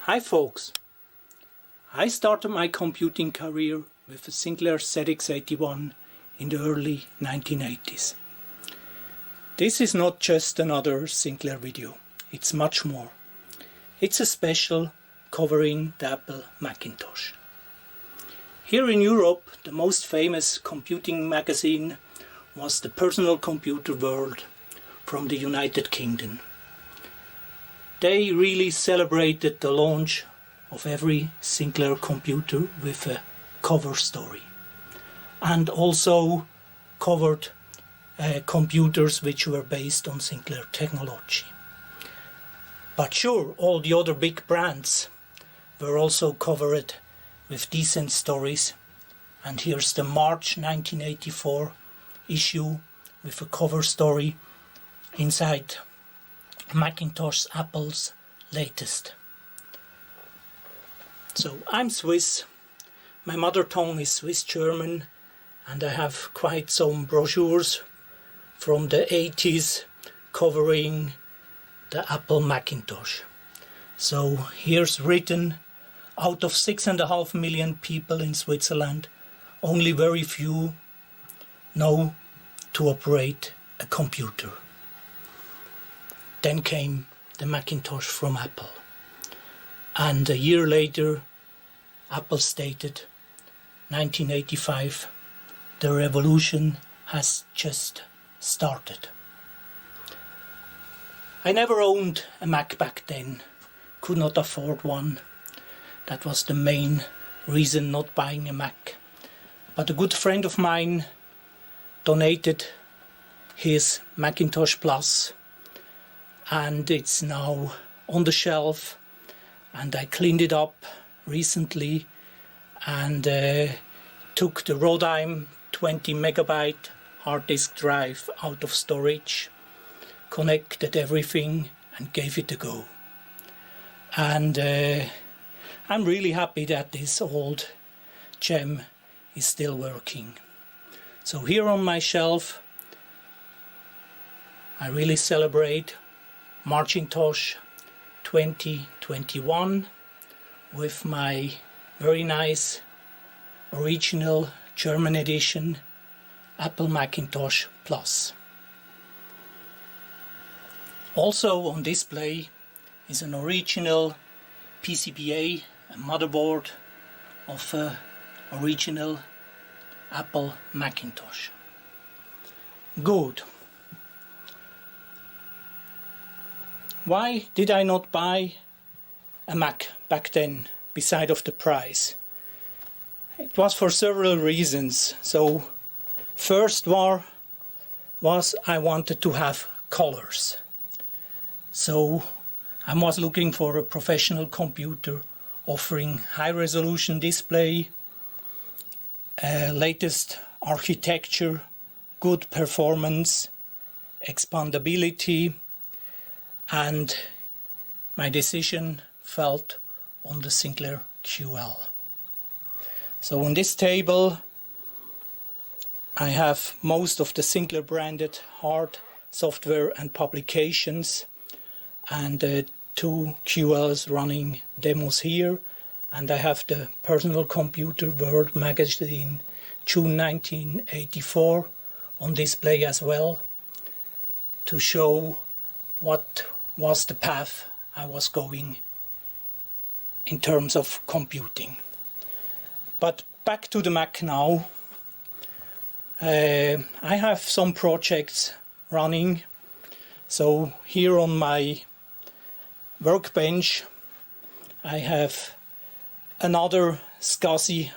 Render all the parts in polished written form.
Hi folks, I started my computing career with a Sinclair ZX81 in the early 1980s. This is not just another Sinclair video, it's much more. It's a special covering the Apple Macintosh. Here in Europe, the most famous computing magazine was the Personal Computer World from the United Kingdom. They really celebrated the launch of every Sinclair computer with a cover story, and also covered computers which were based on Sinclair technology. But sure, all the other big brands were also covered with decent stories, and here's the March 1984 issue with a cover story inside Macintosh, Apple's latest. So I'm Swiss, my mother tongue is Swiss German, and I have quite some brochures from the 80s covering the Apple Macintosh. So here's written, out of 6.5 million people in Switzerland, only very few know to operate a computer. Then came the Macintosh from Apple, and a year later Apple stated, 1985, the revolution has just started. I never owned a Mac back then, could not afford one. That was the main reason not buying a Mac. But a good friend of mine donated his Macintosh Plus, and it's now on the shelf, and I cleaned it up recently and took the Rodime 20 megabyte hard disk drive out of storage, connected everything and gave it a go. And I'm really happy that this old gem is still working. So here on my shelf I really celebrate Macintosh 2021 with my very nice original German edition Apple Macintosh Plus. Also on display is an original PCBA, a motherboard of a original Apple Macintosh. Good. Why did I not buy a Mac back then, beside of the price? It was for several reasons. So first was I wanted to have colors. So I was looking for a professional computer offering high resolution display, latest architecture, good performance, expandability, and my decision felt on the Sinclair QL. So on this table I have most of the Sinclair branded hard software and publications, and two QLs running demos here, and I have the Personal Computer World magazine June 1984 on display as well, to show what was the path I was going in terms of computing. But back to the Mac now. I have some projects running. So here on my workbench I have another SCSI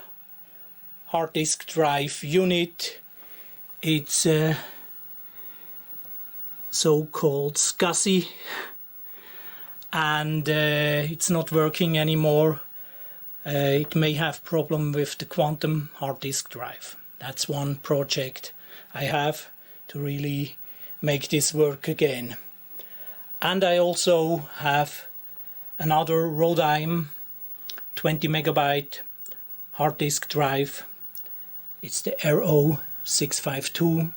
hard disk drive unit. It's a so-called SCSI, and it's not working anymore. It may have problem with the quantum hard disk drive. That's one project I have to really make this work again. And I also have another Rodime 20 megabyte hard disk drive. It's the RO652.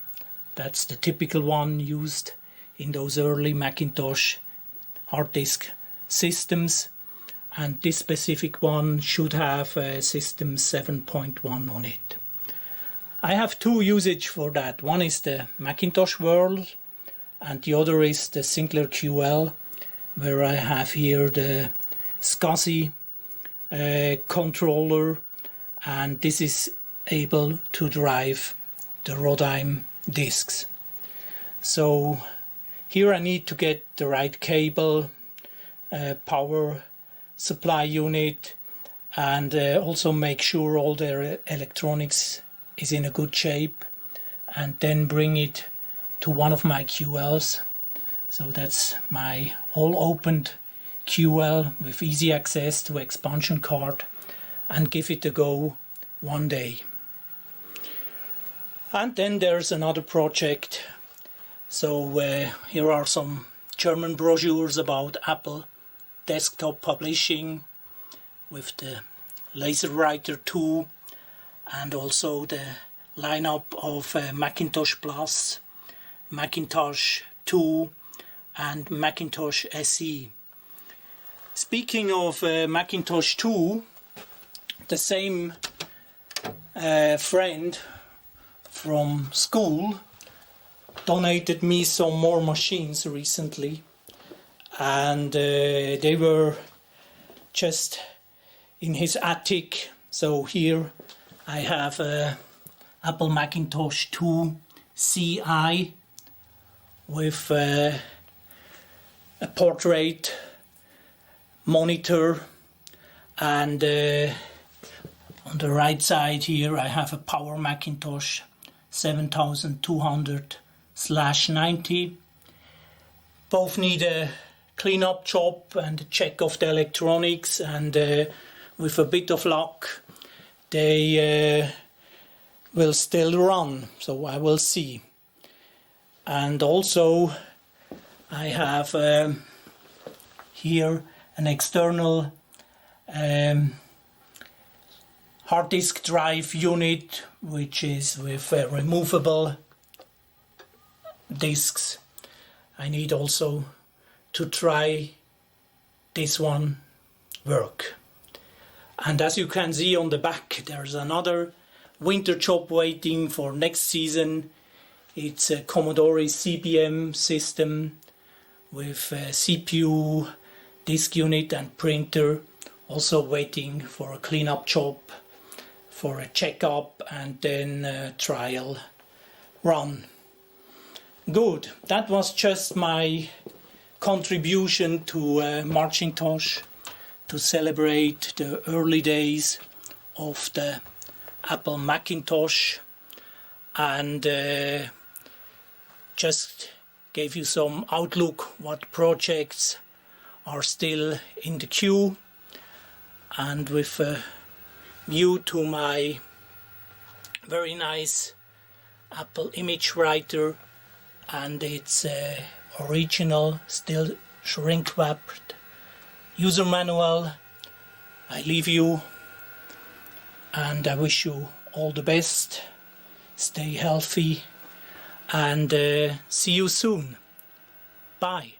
That's the typical one used in those early Macintosh hard disk systems, and this specific one should have system 7.1 on it. I have two usage for that. One is the Macintosh world and the other is the Sinclair QL, where I have here the SCSI controller, and this is able to drive the Rodime discs. So here I need to get the right cable, power supply unit, and also make sure all the electronics is in a good shape, and then bring it to one of my QLs. So that's my all opened QL with easy access to expansion card, and give it a go one day. And then there's another project. So here are some German brochures about Apple desktop publishing with the laser writer 2, and also the lineup of Macintosh Plus, Macintosh 2 and Macintosh SE. Speaking of Macintosh 2, the same friend from school donated me some more machines recently, and they were just in his attic. So here I have a Apple Macintosh 2 CI with a portrait monitor, and on the right side here I have a Power Macintosh 7200/90. Both need a cleanup job and a check of the electronics, and with a bit of luck they will still run, so I will see. And also I have here an external hard disk drive unit, which is with removable disks. I need also to try this one work. And as you can see on the back, there's another winter job waiting for next season. It's a Commodore CBM system with CPU, disk unit and printer, also waiting for a cleanup job, for a checkup, and then a trial run. Good, that was just my contribution to Macintosh to celebrate the early days of the Apple Macintosh, and just gave you some outlook what projects are still in the queue, and with a view to my very nice Apple image writer and its original, still shrink wrapped user manual. I leave you, and I wish you all the best. Stay healthy, and see you soon. Bye.